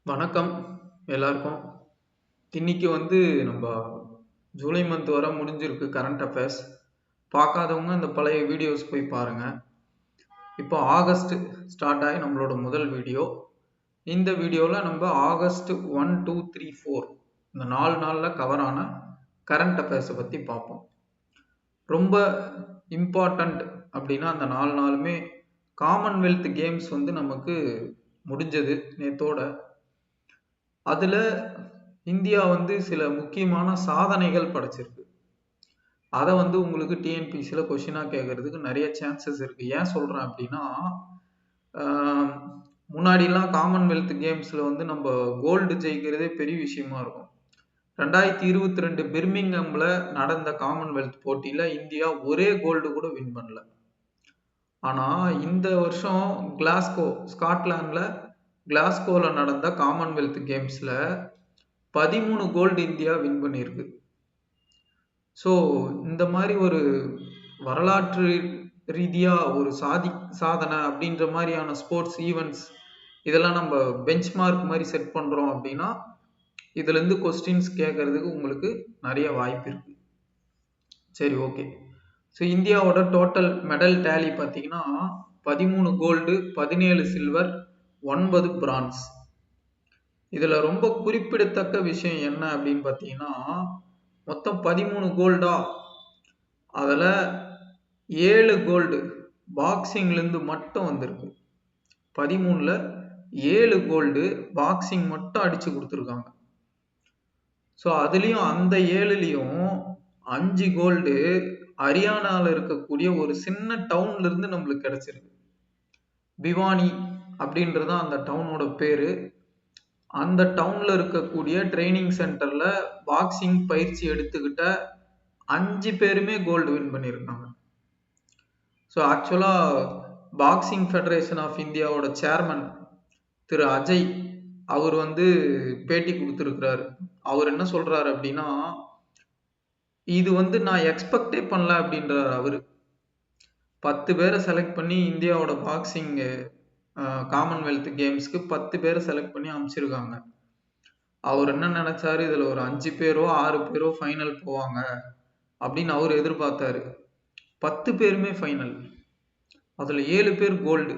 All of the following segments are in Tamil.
வணக்கம் எல்லாருக்கும். இன்னைக்கு நம்ம ஜூலை மந்த் வர முடிஞ்சிருக்கு கரண்ட் அஃபேர்ஸ். பார்க்காதவங்க இந்த பழைய வீடியோஸ் போய் பாருங்க. இப்போ ஆகஸ்ட் ஸ்டார்ட் ஆகி நம்மளோட முதல் வீடியோ. இந்த வீடியோவில் நம்ம ஆகஸ்ட் 1, 2, 3, 4 இந்த 4 நாளில் கவர் ஆன கரண்ட் அஃபேர்ஸை பற்றி பார்ப்போம். ரொம்ப இம்பார்ட்டண்ட் அப்படின்னா அந்த 4 நாளுமே காமன்வெல்த் கேம்ஸ் நமக்கு முடிஞ்சது நேத்தோட. அதுல இந்தியா சில முக்கியமான சாதனைகள் படைச்சிருக்கு. அதை உங்களுக்கு டிஎன்பிசியில கொஸ்டினா கேட்கறதுக்கு நிறைய சான்சஸ் இருக்கு. ஏன் சொல்றேன் அப்படின்னா, முன்னாடிலாம் காமன்வெல்த் கேம்ஸ்ல நம்ம கோல்டு ஜெயிக்கிறதே பெரிய விஷயமா இருக்கும். 2022 பிர்மிங்ஹாம்ல நடந்த காமன்வெல்த் போட்டியில இந்தியா ஒரே கோல்டு கூட வின் பண்ணல. ஆனா இந்த வருஷம் ஸ்காட்லாந்துல கிளாஸ்கோல நடந்த காமன்வெல்த் கேம்ஸ்ல 13 கோல்டு இந்தியா வின் பண்ணியிருக்கு. ஸோ இந்த மாதிரி ஒரு வரலாற்று ரீதியா ஒரு சாதனை அப்படின்ற மாதிரியான ஸ்போர்ட்ஸ் ஈவெண்ட்ஸ் இதெல்லாம் நம்ம பெஞ்ச் மார்க் மாதிரி செட் பண்றோம் அப்படின்னா இதுல இருந்து கொஸ்டின்ஸ் கேட்கறதுக்கு உங்களுக்கு நிறைய வாய்ப்பு இருக்கு. சரி, ஓகே. ஸோ இந்தியாவோட டோட்டல் மெடல் டேலி பார்த்தீங்கன்னா 13 கோல்டு, 17 சில்வர், 9 பிரான்ஸ். இதுல ரொம்ப குறிப்பிடத்தக்க விஷயம் என்ன அப்படின்னு பார்த்தீங்கன்னா, மொத்தம் 13 கோல்டா, அதுல 7 கோல்டு பாக்ஸிங்ல இருந்து மட்டும் வந்திருக்கு. 13ல 7 கோல்டு பாக்ஸிங் மட்டும் அடிச்சு கொடுத்துருக்காங்க. ஸோ அதுலயும் அந்த 7லயும் 5 கோல்டு ஹரியானால இருக்கக்கூடிய ஒரு சின்ன டவுன்ல இருந்து நம்மளுக்கு கிடைச்சிருக்கு. பிவானி அப்படின்றது அந்த டவுனோட பேரு. அந்த டவுன்ல இருக்கக்கூடிய ட்ரைனிங் சென்டர்ல பாக்ஸிங் பயிற்சி எடுத்துக்கிட்ட 5 பேருமே கோல்டு வின் பண்ணியிருக்காங்க. ஸோ ஆக்சுவலா பாக்ஸிங் ஃபெடரேஷன் ஆஃப் இந்தியாவோட சேர்மன் திரு அஜய் அவர் பேட்டி கொடுத்துருக்கிறாரு. அவர் என்ன சொல்றாரு அப்படின்னா, இது நான் எக்ஸ்பெக்டே பண்ணல அப்படின்றாரு. அவரு 10 பேரை செலக்ட் பண்ணி இந்தியாவோட பாக்ஸிங் காமன்வெல்த் கேம்ஸ்க்கு 10 பேரை செலக்ட் பண்ணி அமைச்சிருக்காங்க. அவர் என்ன நினைச்சாரு, இதுல ஒரு 5 பேரோ 6 பேரோ ஃபைனல் போவாங்க அப்படின்னு அவர் எதிர்பார்த்தாரு. 10 பேருமே ஃபைனல், அதுல 7 பேர் கோல்டு.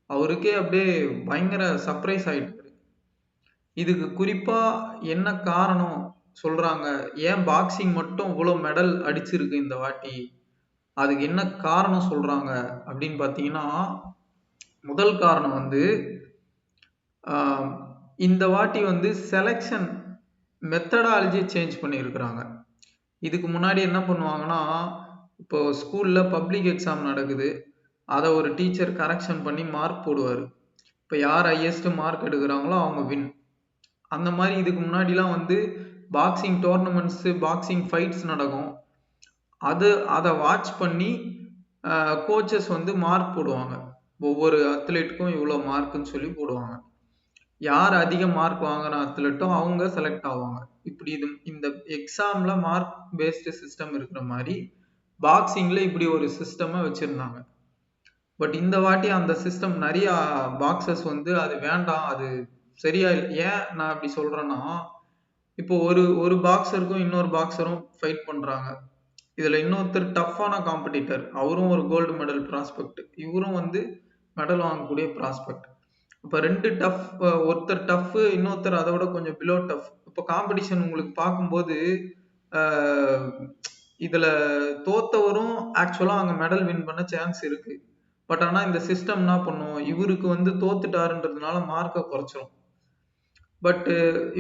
அவருக்கே அப்படியே பயங்கர சர்ப்ரைஸ் ஆயிட்டாரு. இதுக்கு குறிப்பா என்ன காரணம் சொல்றாங்க, ஏன் பாக்ஸிங் மட்டும் இவ்வளவு மெடல் அடிச்சிருக்கு இந்த வாட்டி, அதுக்கு என்ன காரணம் சொல்றாங்க அப்படின்னு பாத்தீங்கன்னா, முதல் காரணம் இந்த வாட்டி செலக்ஷன் மெத்தடாலஜி சேஞ்ச் பண்ணியிருக்கிறாங்க. இதுக்கு முன்னாடி என்ன பண்ணுவாங்கன்னா, இப்போ ஸ்கூல்ல பப்ளிக் எக்ஸாம் நடக்குது, அதை ஒரு டீச்சர் கரெக்ஷன் பண்ணி மார்க் போடுவாரு. இப்போ யார் ஹையஸ்ட் மார்க் எடுக்கிறாங்களோ அவங்க வின். அந்த மாதிரி இதுக்கு முன்னாடிலாம் பாக்ஸிங் டோர்னமெண்ட்ஸ், பாக்ஸிங் ஃபைட்ஸ் நடக்கும். அதை வாட்ச் பண்ணி கோச்சஸ் மார்க் போடுவாங்க. ஒவ்வொரு அத்லெட்டுக்கும் இவ்வளோ மார்க்குன்னு சொல்லி போடுவாங்க. யார் அதிக மார்க் வாங்குற அத்லெட்டோ அவங்க செலக்ட் ஆவாங்க. இப்படி இந்த எக்ஸாம்ல மார்க் பேஸ்டு சிஸ்டம் இருக்கிற மாதிரி பாக்ஸிங்ல இப்படி ஒரு சிஸ்டமை வச்சிருந்தாங்க. பட் இந்த வாட்டி அந்த சிஸ்டம் நிறைய பாக்ஸஸ் அது வேண்டாம், அது சரியா இல்லை. ஏன் நான் அப்படி சொல்றேன்னா, இப்போ ஒரு பாக்ஸருக்கும் இன்னொரு பாக்ஸரும் ஃபைட் பண்றாங்க. இதுல இன்னொருத்தர் டஃப்பான காம்படிட்டர், அவரும் ஒரு கோல்டு மெடல் ப்ராஸ்பெக்ட், இவரும் மெடல் வாங்கக்கூடிய ப்ராஸ்பெக்ட். இப்ப 2 டஃப், ஒருத்தர் டஃப், இன்னொருத்தர் அதை விட கொஞ்சம் பிலோ டஃப். இப்போ காம்படிஷன் உங்களுக்கு பார்க்கும்போது இதுல தோத்தவரும் ஆக்சுவலா அங்க மெடல் வின் பண்ண சான்ஸ் இருக்கு. பட் ஆனா இந்த சிஸ்டம் என்ன பண்ணும், இவருக்கு தோத்துட்டாருன்றதுனால மார்க்கை குறைச்சிரும். பட்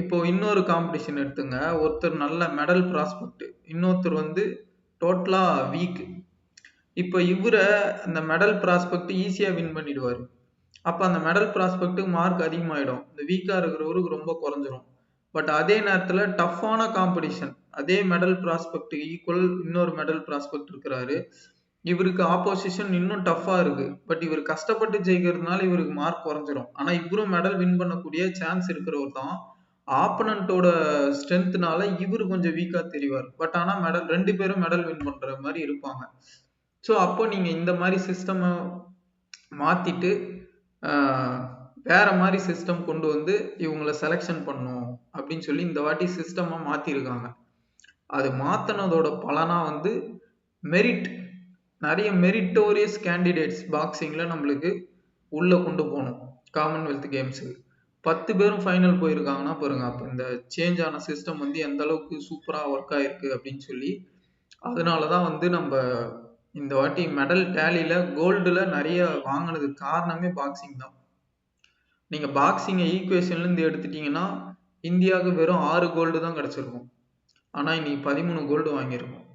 இப்போ இன்னொரு காம்படிஷன் எடுத்துங்க, ஒருத்தர் நல்ல மெடல் ப்ராஸ்பெக்ட், இன்னொருத்தர் டோட்டலா வீக். இப்போ இவரை அந்த மெடல் ப்ராஸ்பெக்ட் ஈஸியா வின் பண்ணிடுவாரு. அப்ப அந்த மெடல் ப்ராஸ்பெக்ட்டுக்கு மார்க் அதிகமாயிடும், இந்த வீக்கா இருக்கிறவருக்கு ரொம்ப குறைஞ்சிரும். பட் அதே நேரத்துல டஃப்பான காம்படிஷன், அதே மெடல் ப்ராஸ்பெக்ட் ஈக்குவல் இன்னொரு மெடல் ப்ராஸ்பெக்ட் இருக்கிறாரு, இவருக்கு ஆப்போசிஷன் இன்னும் டஃப்பா இருக்கு. பட் இவர் கஷ்டப்பட்டு ஜெயிக்கிறதுனால இவருக்கு மார்க் குறைஞ்சிரும். ஆனா இவரும் மெடல் வின் பண்ணக்கூடிய சான்ஸ் இருக்கிறவர் தான். ஆப்பனண்டோட ஸ்ட்ரென்த்னால இவரு கொஞ்சம் வீக்கா தெரிவார். பட் ஆனா மெடல் 2 பேரும் மெடல் வின் பண்ற மாதிரி இருப்பாங்க. ஸோ அப்போ நீங்க இந்த மாதிரி சிஸ்டம் மாத்திட்டு வேற மாதிரி சிஸ்டம் கொண்டு வந்து இவங்களை செலெக்ஷன் பண்ணும் அப்படின்னு சொல்லி இந்த வாட்டி சிஸ்டமா மாத்திருக்காங்க. அது மாத்தினதோட பலனா வந்து மெரிட், நிறைய மெரிட்டோரியஸ் கேண்டிடேட்ஸ் பாக்ஸிங்ல நம்மளுக்கு உள்ள கொண்டு போகணும். காமன்வெல்த் கேம்ஸுக்கு 10 பேரும் ஃபைனல் போயிருக்காங்கன்னா பாருங்க, அப்போ இந்த சேஞ்ச் ஆன சிஸ்டம் வந்து எந்த அளவுக்கு சூப்பரா ஒர்க் ஆயிருக்கு அப்படின்னு சொல்லி. அதனாலதான் வந்து நம்ம இந்த வாட்டி மெடல் டேலியில கோல்டுல நிறைய வாங்கினதுக்கு காரணமே பாக்ஸிங் தான். நீங்க பாக்ஸிங்கை ஈக்குவேஷன்ல இருந்து எடுத்துட்டீங்கன்னா இந்தியாவுக்கு வெறும் 6 கோல்டு தான் கிடைச்சிருக்கும். ஆனா இன்னைக்கு 13 கோல்டு வாங்கியிருக்கோம்.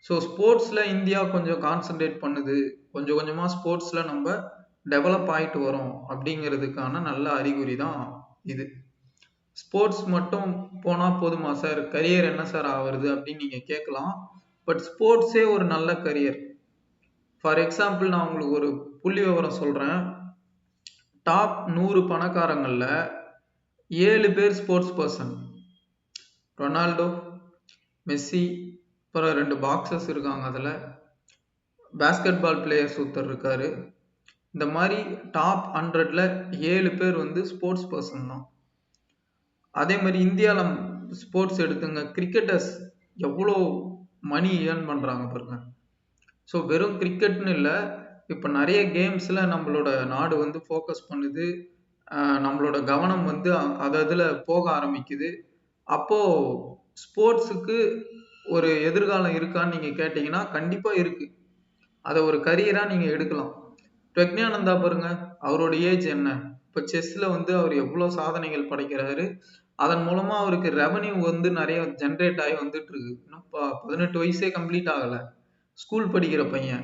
ஸோ ஸ்போர்ட்ஸ்ல இந்தியா கொஞ்சம் கான்சென்ட்ரேட் பண்ணுது, கொஞ்சம் கொஞ்சமா ஸ்போர்ட்ஸ்ல நம்ம டெவலப் ஆயிட்டு வரோம் அப்படிங்கிறதுக்கான நல்ல அறிகுறி தான் இது. ஸ்போர்ட்ஸ் மட்டும் போனா போதுமா சார், கரியர் என்ன சார் ஆகுறது அப்படின்னு நீங்க கேட்கலாம். பட் ஸ்போர்ட்ஸே ஒரு நல்ல கரியர். ஃபார் எக்ஸாம்பிள் நான் உங்களுக்கு ஒரு புள்ளி விவரம் சொல்றேன். டாப் 100 பணக்காரங்கள்ல 7 பேர் ஸ்போர்ட்ஸ் பர்சன். ரொனால்டோ, மெஸ்ஸி, அப்புறம் 2 பாக்ஸர்ஸ் இருக்காங்க, அதுல பேஸ்கெட் பால் பிளேயர்ஸ் ஒருத்தர் இருக்காரு. இந்த மாதிரி டாப் 100ல 7 பேர் வந்து ஸ்போர்ட்ஸ் பர்சன் தான். அதே மாதிரி இந்தியால ஸ்போர்ட்ஸ் எடுத்துங்க, கிரிக்கெட்டர்ஸ் எவ்வளோ மணி ஏர்ன் பண்றாங்க பாருங்க. ஸோ வெறும் கிரிக்கெட்னு இல்லை, இப்போ நிறைய கேம்ஸ்ல நம்மளோட நாடு வந்து ஃபோக்கஸ் பண்ணுது. நம்மளோட கவனம் வந்து அதில் போக ஆரம்பிக்குது. அப்போ ஸ்போர்ட்ஸுக்கு ஒரு எதிர்காலம் இருக்கான்னு நீங்க கேட்டீங்கன்னா கண்டிப்பா இருக்கு. அதை ஒரு கரியரா நீங்க எடுக்கலாம். பிரக்ஞானந்தா பாருங்க, அவரோட ஏஜ் என்ன, இப்ப செஸ்ல வந்து அவர் எவ்வளவு சாதனைகள் படைக்கிறாரு. அதன் மூலமா அவருக்கு ரெவன்யூ வந்து நிறைய ஜென்ரேட் ஆகி வந்துட்டு இருக்கு. 18 வயசே கம்ப்ளீட் ஆகல, ஸ்கூல் படிக்கிற பையன்,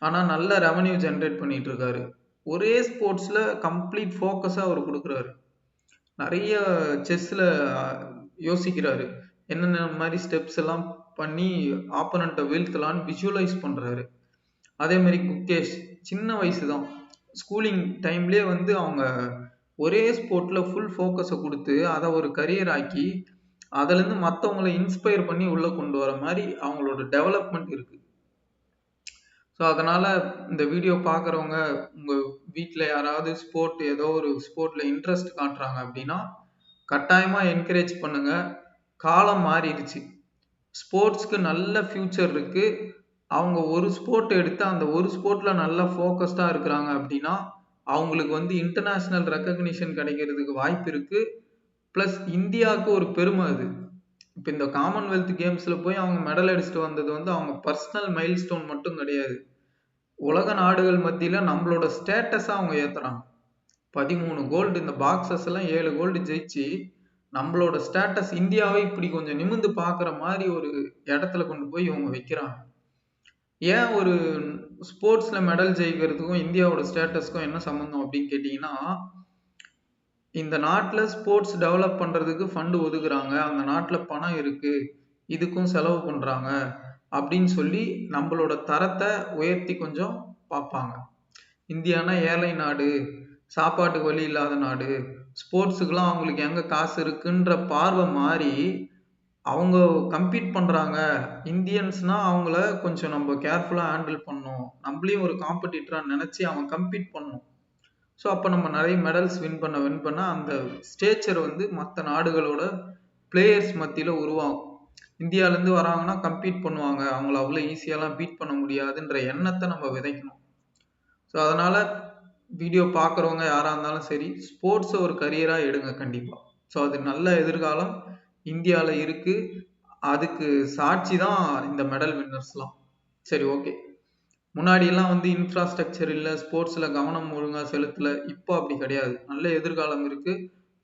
ஆனா நல்ல ரெவன்யூ ஜென்ரேட் பண்ணிட்டு இருக்காரு. ஒரே ஸ்போர்ட்ஸ்ல கம்ப்ளீட் ஃபோக்கஸா அவர் கொடுக்குறாரு. நிறைய செஸ்ல யோசிக்கிறாரு, என்னென்ன மாதிரி ஸ்டெப்ஸ் எல்லாம் பண்ணி ஆப்பனண்ட்டை வீழ்த்தலான்னு விஷுவலைஸ் பண்றாரு. அதே மாதிரி குக்கேஷ் சின்ன வயசு தான், ஸ்கூலிங் டைம்லயே வந்து அவங்க ஒரே ஸ்போர்ட்ல ஃபுல் ஃபோக்கஸை கொடுத்து அதை ஒரு கரியர் ஆக்கி அதுல இருந்து மற்றவங்களை இன்ஸ்பயர் பண்ணி உள்ள கொண்டு வர மாதிரி அவங்களோட டெவலப்மெண்ட் இருக்கு. ஸோ அதனால இந்த வீடியோ பார்க்குறவங்க உங்க வீட்டில் யாராவது ஸ்போர்ட், ஏதோ ஒரு ஸ்போர்ட்ல இன்ட்ரெஸ்ட் காட்டுறாங்க அப்படின்னா கட்டாயமா என்கரேஜ் பண்ணுங்க. காலம் மாறிடுச்சு, ஸ்போர்ட்ஸ்க்கு நல்ல ஃபியூச்சர் இருக்கு. அவங்க ஒரு ஸ்போர்ட் எடுத்து அந்த ஒரு ஸ்போர்ட்ல நல்லா ஃபோக்கஸ்டா இருக்கிறாங்க அப்படின்னா அவங்களுக்கு வந்து இன்டர்நேஷனல் ரெக்கக்னிஷன் கிடைக்கிறதுக்கு வாய்ப்பு இருக்கு. பிளஸ் இந்தியாவுக்கு ஒரு பெருமை அது. இப்போ இந்த காமன்வெல்த் கேம்ஸ்ல போய் அவங்க மெடல் அடிச்சுட்டு வந்தது வந்து அவங்க பர்சனல் மைல் ஸ்டோன் மட்டும் கிடையாது, உலக நாடுகள் மத்தியில நம்மளோட ஸ்டேட்டஸா அவங்க ஏத்துறாங்க. 13 கோல்டு, இந்த பாக்ஸஸ் எல்லாம் 7 கோல்டு ஜெயிச்சு நம்மளோட ஸ்டேட்டஸ் இந்தியாவை இப்படி கொஞ்சம் நிமிர்ந்து பாக்குற மாதிரி ஒரு இடத்துல கொண்டு போய் இவங்க வைக்கிறாங்க. ஏன் ஒரு ஸ்போர்ட்ஸ்ல மெடல் ஜெயிக்கிறதுக்கும் இந்தியாவோட ஸ்டேட்டஸ்க்கும் என்ன சம்பந்தம் அப்படின்னு கேட்டீங்கன்னா, இந்த நாட்டுல ஸ்போர்ட்ஸ் டெவலப் பண்றதுக்கு ஃபண்டு ஒதுக்குறாங்க, அந்த நாட்டுல பணம் இருக்கு, இதுக்கும் செலவு பண்றாங்க அப்படின்னு சொல்லி நம்மளோட தரத்தை உயர்த்தி கொஞ்சம் பார்ப்பாங்க. இந்தியானா ஏழை நாடு, சாப்பாட்டுக்கு வழி இல்லாத நாடு, ஸ்போர்ட்ஸுக்கெல்லாம் அவங்களுக்கு எங்க காசு இருக்குன்ற பார்வை மாறி அவங்க கம்பீட் பண்றாங்க. இந்தியன்ஸ்னா அவங்கள கொஞ்சம் நம்ம கேர்ஃபுல்லா ஹேண்டில் பண்ணணும், நம்மளையும் ஒரு காம்படிட்டரா நினைச்சு அவன் கம்பீட் பண்ணணும். ஸோ அப்போ நம்ம நிறைய மெடல்ஸ் வின் பண்ண அந்த ஸ்டேச்சர் வந்து மற்ற நாடுகளோட பிளேயர்ஸ் மத்தியில உருவாகும். இந்தியாவிலேருந்து வராங்கன்னா கம்பீட் பண்ணுவாங்க, அவங்கள அவ்வளோ ஈஸியாலாம் பீட் பண்ண முடியாதுன்ற எண்ணத்தை நம்ம விதைக்கணும். ஸோ அதனால வீடியோ பார்க்குறவங்க யாராக இருந்தாலும் சரி, ஸ்போர்ட்ஸை ஒரு கரியராக எடுங்க கண்டிப்பாக. ஸோ அது நல்ல எதிர்காலம் இந்தியாவில் இருக்கு. அதுக்கு சாட்சி தான் இந்த மெடல் வின்னர்ஸ்லாம். சரி, ஓகே. முன்னாடியெல்லாம் வந்து இன்ஃப்ராஸ்ட்ரக்சர் இல்லை, ஸ்போர்ட்ஸில் கவனம் ஒழுங்காக செலுத்தலை. இப்போ அப்படி கிடையாது, நல்ல எதிர்காலம் இருக்கு.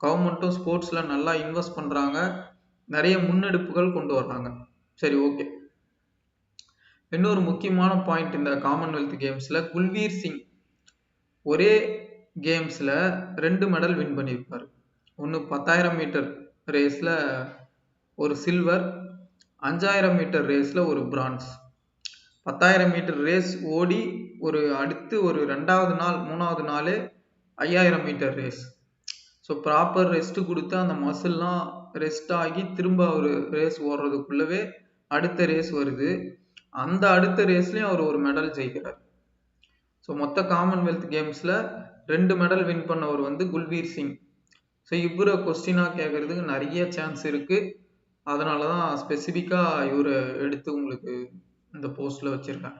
கவர்மெண்ட்டும் ஸ்போர்ட்ஸில் நல்லா இன்வெஸ்ட் பண்ணுறாங்க, நிறைய முன்னெடுப்புகள் கொண்டு வர்றாங்க. சரி, ஓகே. இன்னொரு முக்கியமான பாயிண்ட், இந்த காமன்வெல்த் கேம்ஸ்ல குல்வீர் சிங் ஒரே கேம்ஸ்ல 2 மெடல் வின் பண்ணியிருப்பாரு. ஒன்று 10,000 மீட்டர் ரேஸ்ல ஒரு சில்வர், 5,000 மீட்டர் ரேஸ்ல ஒரு பிரான்ஸ். 10,000 மீட்டர் ரேஸ் ஓடி அடுத்து ஒரு 2வது நாள் 3வது நாளே 5,000 meter race. So proper rest கொடுத்து அந்த மசில்லாம் ரெஸ்ட் ஆகி திரும்ப ஒரு ரேஸ் ஓடுறதுக்குள்ளவே அடுத்த ரேஸ் வருது. அந்த அடுத்த ரேஸ்லயும் அவர் ஒரு மெடல் ஜெயிக்கிறார். ஸோ மொத்த காமன்வெல்த் கேம்ஸ்ல 2 மெடல் வின் பண்ணவர் வந்து குல்வீர் சிங். ஸோ இவரை கொஸ்டினாக கேட்கறதுக்கு நிறைய சான்ஸ் இருக்கு. அதனால தான் ஸ்பெசிஃபிக்காக இவரை எடுத்து உங்களுக்கு இந்த போஸ்ட்ல வச்சிருக்கேன்.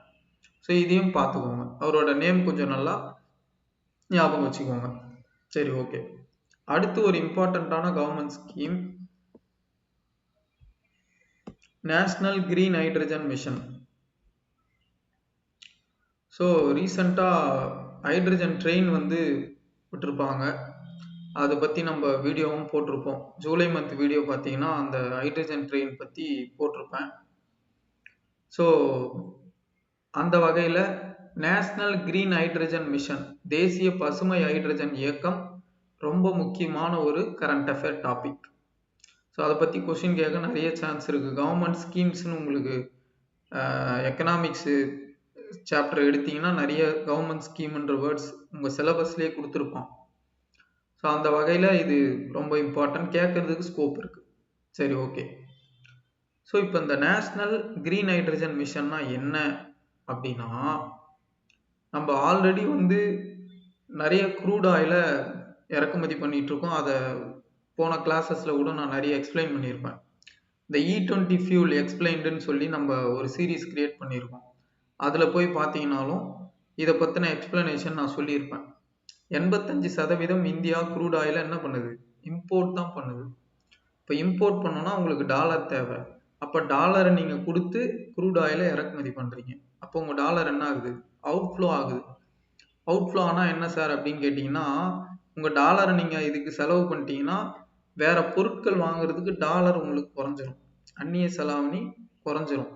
ஸோ இதையும் பார்த்துக்கோங்க. அவரோட நேம் கொஞ்சம் நல்லா ஞாபகம் வச்சுக்கோங்க. சரி, ஓகே. அடுத்து ஒரு இம்பார்ட்டண்ட்டான government scheme, national green hydrogen mission. So ரீசண்டாக ஹைட்ரஜன் ட்ரெயின் வந்து விட்டுருப்பாங்க. அதை பற்றி நம்ம வீடியோவும் போட்டிருப்போம். ஜூலை மந்த் வீடியோ பார்த்தீங்கன்னா அந்த ஹைட்ரஜன் ட்ரெயின் பற்றி போட்டிருப்பேன். ஸோ அந்த வகையில் நேஷனல் கிரீன் ஹைட்ரஜன் மிஷன், தேசிய பசுமை ஹைட்ரஜன் இயக்கம் ரொம்ப முக்கியமான ஒரு கரண்ட் அஃபேர் டாபிக். ஸோ அதை பற்றி கொஷின் கேட்க நிறைய சான்ஸ் இருக்குது. கவர்மெண்ட் ஸ்கீம்ஸ்னு உங்களுக்கு எக்கனாமிக்ஸு சாப்டர் எடுத்தீங்கன்னா நிறைய கவர்மெண்ட் ஸ்கீம்ன்ற வேர்ட்ஸ் உங்கள் சிலபஸ்லேயே கொடுத்துருப்போம். ஸோ அந்த வகையில் இது ரொம்ப இம்பார்ட்டன்ட், கேட்கறதுக்கு ஸ்கோப் இருக்குது. சரி, ஓகே. ஸோ இப்போ இந்த நேஷ்னல் கிரீன் ஹைட்ரஜன் மிஷன்னா என்ன அப்படின்னா, நம்ம ஆல்ரெடி வந்து நிறைய க்ரூட் ஆயிலை இறக்குமதி பண்ணிட்டு இருக்கோம். அதை போன கிளாஸஸில் கூட நான் நிறைய எக்ஸ்பிளைன் பண்ணியிருப்பேன். இந்த E20 ஃபியூல் எக்ஸ்பிளைன்டுன்னு சொல்லி நம்ம ஒரு சீரீஸ் கிரியேட் பண்ணியிருக்கோம். அதில் போய் பார்த்தீங்கன்னாலும் இதை பற்றின எக்ஸ்பிளனேஷன் நான் சொல்லியிருப்பேன். 85% இந்தியா க்ரூட் ஆயிலை என்ன பண்ணுது? இம்போர்ட் தான் பண்ணுது. இப்போ இம்போர்ட் பண்ணோன்னா உங்களுக்கு டாலர் தேவை. அப்போ டாலரை நீங்கள் கொடுத்து க்ரூட் ஆயிலை இறக்குமதி பண்ணுறீங்க. அப்போ உங்கள் டாலர் என்ன ஆகுது? அவுட்ஃப்ளோ ஆகுது. அவுட்ஃப்ளோ ஆனால் என்ன சார் அப்படின்னு கேட்டிங்கன்னா, உங்கள் டாலரை நீங்கள் இதுக்கு செலவு பண்ணிட்டீங்கன்னா வேற பொருட்கள் வாங்குறதுக்கு டாலர் உங்களுக்கு குறைஞ்சிரும், அந்நிய செலாவணி குறைஞ்சிரும்.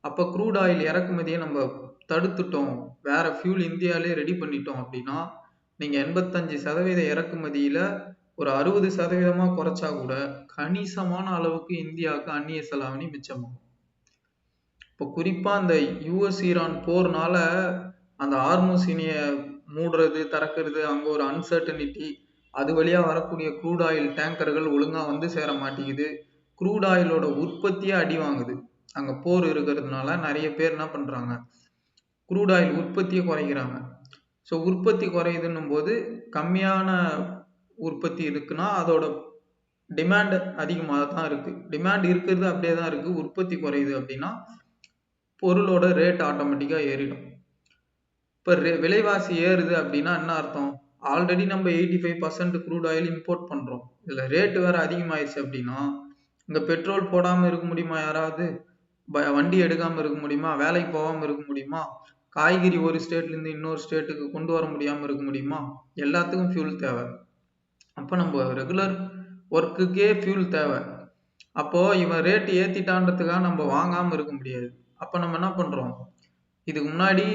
அப்போ க்ரூட் ஆயில் இறக்குமதியை நம்ம தடுத்துட்டோம், வேற ஃபியூல் இந்தியாவிலே ரெடி பண்ணிட்டோம் அப்படின்னா நீங்கள் 85% இறக்குமதியில் ஒரு 60% குறைச்சா கூட கணிசமான அளவுக்கு இந்தியாவுக்கு அந்நிய செலாவணி மிச்சமாகும். இப்போ குறிப்பாக அந்த US ஈரான் போர்னால அந்த ஹார்முஸ் இணையை மூடுறது திறக்கிறது, அங்கே ஒரு அன்சர்டனிட்டி, அது வழியாக வரக்கூடிய க்ரூட் ஆயில் டேங்கர்கள் ஒழுங்காக வந்து சேர மாட்டேங்குது. க்ரூட் ஆயிலோட உற்பத்தியே அடி வாங்குது. அங்கே போர் இருக்கிறதுனால நிறைய பேர் என்ன பண்ணுறாங்க, க்ரூட் ஆயில் உற்பத்தியை குறைக்கிறாங்க. ஸோ உற்பத்தி குறையுதுன்னும் போது கம்மியான உற்பத்தி இருக்குன்னா அதோட டிமாண்ட் அதிகமாக தான் இருக்குது. டிமாண்ட் இருக்கிறது அப்படியே தான் இருக்குது, உற்பத்தி குறையுது அப்படின்னா பொருளோட ரேட் ஆட்டோமேட்டிக்காக ஏறிடும். இப்போ விலைவாசி ஏறுது அப்படின்னா என்ன அர்த்தம்? ஆல்ரெடி நம்ம 85% க்ரூட் ஆயில் இம்போர்ட் பண்ணுறோம், இதில் ரேட்டு வேறு அதிகமாகிடுச்சு அப்படின்னா இங்கே பெட்ரோல் போடாமல் இருக்க முடியுமா? யாராவது வண்டி எடுக்காமல் இருக்க முடியுமா? வேலைக்கு போகாமல் இருக்க முடியுமா? காய்கறி ஒரு ஸ்டேட்லேருந்து இன்னொரு ஸ்டேட்டுக்கு கொண்டு வர முடியாமல் இருக்க முடியுமா? எல்லாத்துக்கும் ஃபியூல் தேவை. அப்போ நம்ம ரெகுலர் ஒர்க்குக்கே ஃபியூல் தேவை. அப்போது இவன் ரேட்டு ஏற்றிட்டான்றதுக்காக நம்ம வாங்காமல் இருக்க முடியாது. அப்போ நம்ம என்ன பண்ணுறோம், இதுக்கு முன்னாடி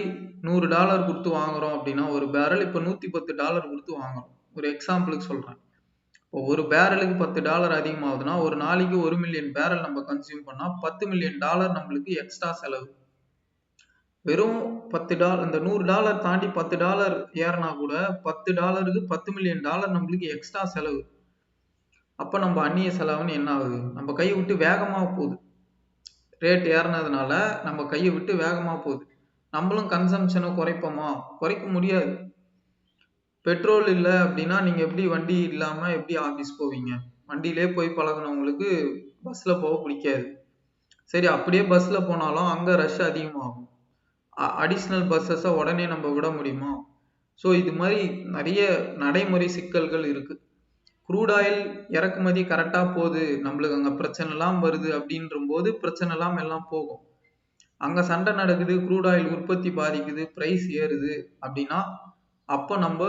$100 கொடுத்து வாங்குறோம் அப்படின்னா ஒரு பேரல் இப்போ $110 கொடுத்து வாங்குறோம். ஒரு எக்ஸாம்பிளுக்கு சொல்கிறேன். இப்போ ஒரு பேரலுக்கு $10 அதிகமாகுதுன்னா ஒரு நாளைக்கு 1 மில்லியன் பேரல் நம்ம கன்சியூம் பண்ணால் $10 மில்லியன் நம்மளுக்கு எக்ஸ்ட்ரா செலவு. வெறும் $10, இந்த $100 தாண்டி $10 ஏறினா கூட $10க்கு $10 மில்லியன் நம்மளுக்கு எக்ஸ்ட்ரா செலவு. அப்போ நம்ம அந்நிய செலவுன்னு என்ன ஆகுது? நம்ம கையை விட்டு வேகமாக போகுது. ரேட் ஏறினதுனால நம்ம கையை விட்டு வேகமாக போகுது. நம்மளும் கன்சம்ஷனை குறைப்போமா? குறைக்க முடியாது. பெட்ரோல் இல்லை அப்படின்னா நீங்கள் எப்படி வண்டி இல்லாமல் எப்படி ஆஃபீஸ் போவீங்க? வண்டியிலே போய் பழகினவங்களுக்கு பஸ்ஸில் போக பிடிக்காது. சரி, அப்படியே பஸ்ஸில் போனாலும் அங்கே ரஷ் அதிகமாகும். அடிஷ்னல் பஸ்ஸஸை உடனே நம்ம விட முடியுமா? ஸோ இது மாதிரி நிறைய நடைமுறை சிக்கல்கள் இருக்குது. க்ரூட் ஆயில் இறக்குமதி கரெக்டாக போகுது, நம்மளுக்கு அங்கே பிரச்சனைலாம் வருது அப்படின்ற போது பிரச்சனைலாம் எல்லாம் போகும். அங்கே சண்டை நடக்குது, க்ரூட் ஆயில் உற்பத்தி பாதிக்குது, ப்ரைஸ் ஏறுது அப்படின்னா அப்போ நம்ம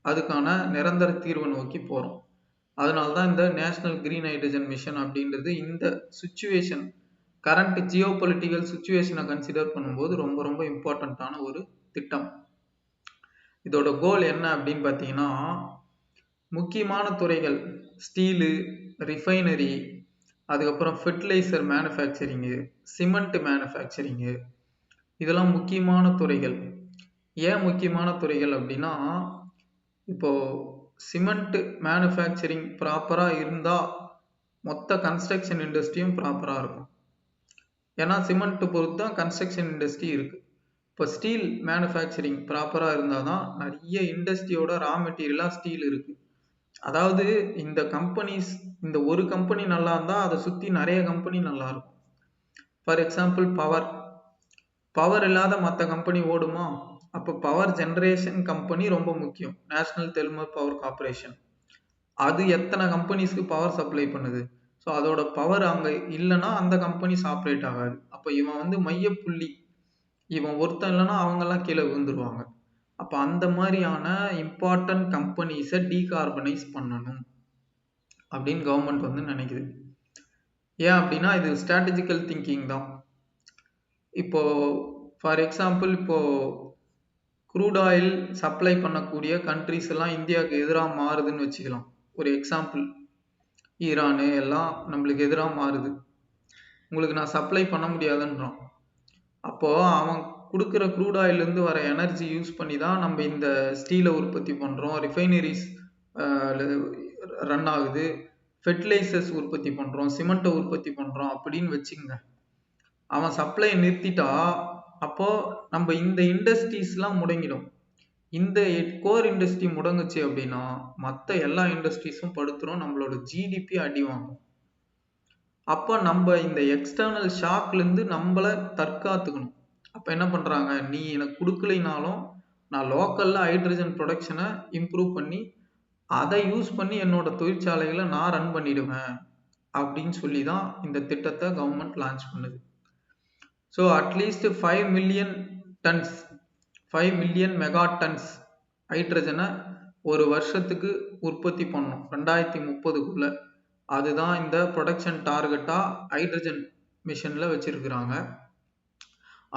அதுக்கான நிரந்தர தீர்வை நோக்கி போகிறோம். அதனால தான் இந்த நேஷனல் கிரீன் ஹைட்ரஜன் மிஷன் அப்படின்றது இந்த சுச்சுவேஷன், கரண்ட் ஜியோ பொலிட்டிக்கல் சுச்சுவேஷனை கன்சிடர் பண்ணும்போது ரொம்ப ரொம்ப இம்பார்ட்டண்ட்டான ஒரு திட்டம். இதோட கோல் என்ன அப்படின்னு பார்த்தீங்கன்னா, முக்கியமான துறைகள் ஸ்டீலு, ரிஃபைனரி, அதுக்கப்புறம் ஃபெர்டிலைசர் மேனுஃபேக்சரிங்கு, சிமெண்ட் மேனுஃபேக்சரிங்கு, இதெல்லாம் முக்கியமான துறைகள். ஏன் முக்கியமான துறைகள் அப்படின்னா, இப்போது சிமெண்ட் மேனுஃபேக்சரிங் ப்ராப்பராக இருந்தால் மொத்த கன்ஸ்ட்ரக்ஷன் இண்டஸ்ட்ரியும் ப்ராப்பராக இருக்கும். ஏன்னா சிமெண்ட்டு பொறுத்து தான் கன்ஸ்ட்ரக்ஷன் இண்டஸ்ட்ரி இருக்குது. இப்போ ஸ்டீல் மேனுஃபேக்சரிங் ப்ராப்பராக இருந்தால் தான் நிறைய இண்டஸ்ட்ரியோட ரா மெட்டீரியலாக ஸ்டீல் இருக்குது. அதாவது இந்த கம்பெனிஸ், இந்த ஒரு கம்பெனி நல்லா இருந்தால் அதை சுற்றி நிறைய கம்பெனி நல்லா இருக்கும். ஃபார் எக்ஸாம்பிள் பவர் இல்லாத மற்ற கம்பெனி ஓடுமா? அப்போ பவர் ஜெனரேஷன் கம்பெனி ரொம்ப முக்கியம். நேஷனல் தெர்மல் பவர் கார்பரேஷன், அது எத்தனை கம்பெனிஸ்க்கு பவர் சப்ளை பண்ணுது. ஸோ அதோட பவர் அங்கே இல்லைன்னா அந்த கம்பெனிஸ் ஆப்ரேட் ஆகாது. அப்போ இவன் வந்து மையப்புள்ளி, இவன் ஒருத்தன் இல்லைன்னா அவங்கெல்லாம் கீழே விழுந்துருவாங்க. அப்போ அந்த மாதிரியான இம்பார்ட்டன்ட் கம்பெனிஸை டீகார்பனைஸ் பண்ணணும் அப்படின்னு கவர்மெண்ட் வந்து நினைக்குது. ஏன் அப்படின்னா இது ஸ்ட்ராட்டஜிக்கல் திங்கிங் தான். இப்போ ஃபார் எக்ஸாம்பிள், இப்போ க்ரூட் ஆயில் சப்ளை பண்ணக்கூடிய கண்ட்ரிஸ் எல்லாம் இந்தியாவுக்கு எதிராக மாறுதுன்னு வச்சுக்கலாம். ஒரு எக்ஸாம்பிள், ஈரானு எல்லாம் நம்மளுக்கு எதிராக மாறுது, உங்களுக்கு நான் சப்ளை பண்ண முடியாதுன்றான். அப்போ அவன் கொடுக்குற க்ரூட் ஆயிலேருந்து வர எனர்ஜி யூஸ் பண்ணி தான் நம்ம இந்த ஸ்டீலை உற்பத்தி பண்ணுறோம், ரிஃபைனரிஸ் ரன் ஆகுது, ஃபெர்டிலைசர்ஸ் உற்பத்தி பண்ணுறோம், சிமெண்ட்டை உற்பத்தி பண்ணுறோம் அப்படின்னு வச்சுங்க. அவன் சப்ளையை நிறுத்திட்டா அப்போ நம்ம இந்த இண்டஸ்ட்ரீஸ்லாம் முடங்கிடும். இந்த கோர் இண்டஸ்ட்ரி முடங்குச்சு அப்படின்னா மற்ற எல்லா இண்டஸ்ட்ரீஸும் படுத்துரும், நம்மளோட ஜிடிபி அடி வாங்கும். அப்போ நம்ம இந்த எக்ஸ்டர்னல் ஷாக்லேருந்து நம்மளை தற்காத்துக்கணும். அப்போ என்ன பண்ணுறாங்க, நீ எனக்கு கொடுக்கலைனாலும் நான் லோக்கலில் ஹைட்ரஜன் ப்ரொடக்ஷனை இம்ப்ரூவ் பண்ணி அதை யூஸ் பண்ணி என்னோட தொழிற்சாலைகளை நான் ரன் பண்ணிடுவேன் அப்படின்னு சொல்லி தான் இந்த திட்டத்தை கவர்மெண்ட் லான்ச் பண்ணுது. So at least 5 million tons 5 million mega tons ஹைட்ரஜனை ஒரு வருஷத்துக்கு உற்பத்தி பண்ணணும் 2030க்குள்ள. அதுதான் இந்த ப்ரொடக்ஷன் டார்கெட்டாக ஹைட்ரஜன் மிஷனில் வச்சிருக்கிறாங்க.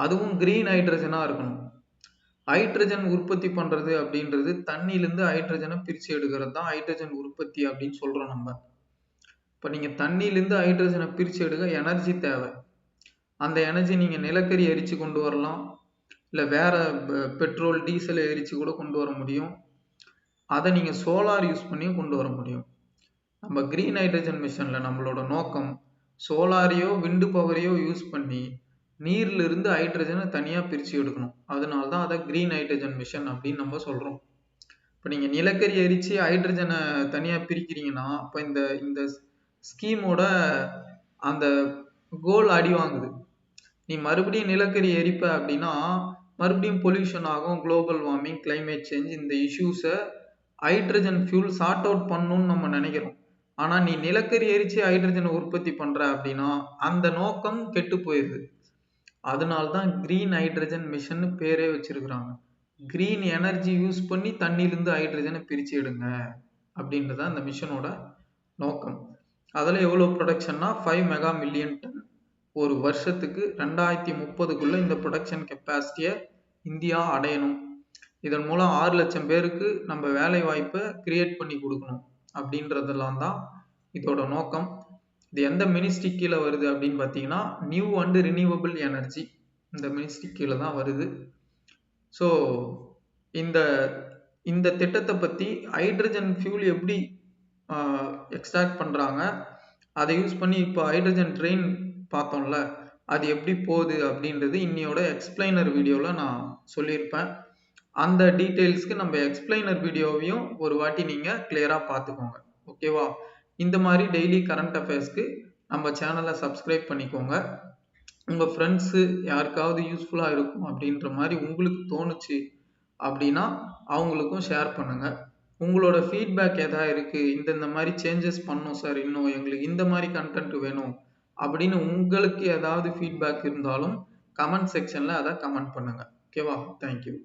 அதுவும் கிரீன் ஹைட்ரஜனாக இருக்கணும். ஹைட்ரஜன் உற்பத்தி பண்ணுறது அப்படின்றது தண்ணியிலேருந்து ஹைட்ரஜனை பிரித்து எடுக்கிறது தான் ஹைட்ரஜன் உற்பத்தி அப்படின்னு சொல்கிறோம் நம்ம. இப்போ நீங்கள் தண்ணியிலேருந்து ஹைட்ரஜனை பிரித்து எடுக்க எனர்ஜி தேவை. அந்த எனர்ஜி நீங்கள் நிலக்கரி எரித்து கொண்டு வரலாம், இல்லை வேறு பெட்ரோல் டீசலை எரித்து கூட கொண்டு வர முடியும். அதை நீங்கள் சோலார் யூஸ் பண்ணியும் கொண்டு வர முடியும். நம்ம கிரீன் ஹைட்ரஜன் மிஷனில் நம்மளோட நோக்கம் சோலாரையோ விண்டு பவரையோ யூஸ் பண்ணி நீர்லிருந்து ஹைட்ரஜனை தனியாக பிரித்து எடுக்கணும். அதனால தான் அதை கிரீன் ஹைட்ரஜன் மிஷன் அப்படின்னு நம்ம சொல்கிறோம். இப்போ நீங்கள் நிலக்கரி எரித்து ஹைட்ரஜனை தனியாக பிரிக்கிறீங்கன்னா அப்போ இந்த இந்த ஸ்கீமோட அந்த கோல் அடி வாங்குது. நீ மறுபடியும் நிலக்கரி எரிப்ப அப்படின்னா மறுபடியும் பொல்யூஷன் ஆகும், குளோபல் வார்மிங், கிளைமேட் சேஞ்ச், இந்த இஷ்யூஸை ஹைட்ரஜன் ஃபியூல் சார்ட் அவுட் பண்ணணும்னு நம்ம நினைக்கிறோம். ஆனால் நீ நிலக்கரி எரித்து ஹைட்ரஜனை உற்பத்தி பண்ணுற அப்படின்னா அந்த நோக்கம் கெட்டு போயிடுது. அதனால்தான் கிரீன் ஹைட்ரஜன் மிஷன் பேரே வச்சிருக்கிறாங்க. கிரீன் எனர்ஜி யூஸ் பண்ணி தண்ணியிலிருந்து ஹைட்ரஜனை பிரித்து எடுங்க அப்படின்றத அந்த மிஷனோட நோக்கம். அதில் எவ்வளோ ப்ரொடக்ஷன்னா 5 மெகா மில்லியன் டன் ஒரு வருஷத்துக்கு 2030க்குள்ள இந்த ப்ரொடக்ஷன் கெப்பாசிட்டியை இந்தியா அடையணும். இதன் மூலம் 6 லட்சம் பேருக்கு நம்ம வேலை வாய்ப்பை கிரியேட் பண்ணி கொடுக்கணும் அப்படின்றதெல்லாம் தான் இதோட நோக்கம். இது எந்த மினிஸ்ட்ரி கீழே வருது அப்படின்னு பார்த்தீங்கன்னா நியூ அண்ட் ரினியூவபிள் எனர்ஜி, இந்த மினிஸ்ட்ரி கீழே தான் வருது. ஸோ இந்த இந்த திட்டத்தை பற்றி ஹைட்ரஜன் ஃபியூல் எப்படி எக்ஸ்ட்ராக்ட் பண்ணுறாங்க, அதை யூஸ் பண்ணி இப்போ ஹைட்ரஜன் ட்ரெயின் பார்த்தோம்ல அது எப்படி போகுது அப்படின்றது இன்னையோட எக்ஸ்பிளைனர் வீடியோவில் நான் சொல்லியிருப்பேன். அந்த டீட்டெயில்ஸ்க்கு நம்ம எக்ஸ்பிளைனர் வீடியோவையும் ஒரு வாட்டி நீங்கள் கிளியராக பார்த்துக்கோங்க, ஓகேவா? இந்த மாதிரி டெய்லி கரண்ட் அஃபேர்ஸ்க்கு நம்ம சேனலை சப்ஸ்கிரைப் பண்ணிக்கோங்க. உங்கள் ஃப்ரெண்ட்ஸு யாருக்காவது யூஸ்ஃபுல்லாக இருக்கும் அப்படின்ற மாதிரி உங்களுக்கு தோணுச்சு அப்படின்னா அவங்களுக்கும் ஷேர் பண்ணுங்கள். உங்களோட ஃபீட்பேக் எதாவது இருக்குது, இந்த மாதிரி சேஞ்சஸ் பண்ணோம் சார், இன்னும் எங்களுக்கு இந்த மாதிரி கண்டென்ட் வேணும் அப்படின்னு உங்களுக்கு ஏதாவது ஃபீட்பேக் இருந்தாலும் கமெண்ட் செக்ஷனில் அதை கமெண்ட் பண்ணுங்கள், ஓகேவா? தேங்க்யூ.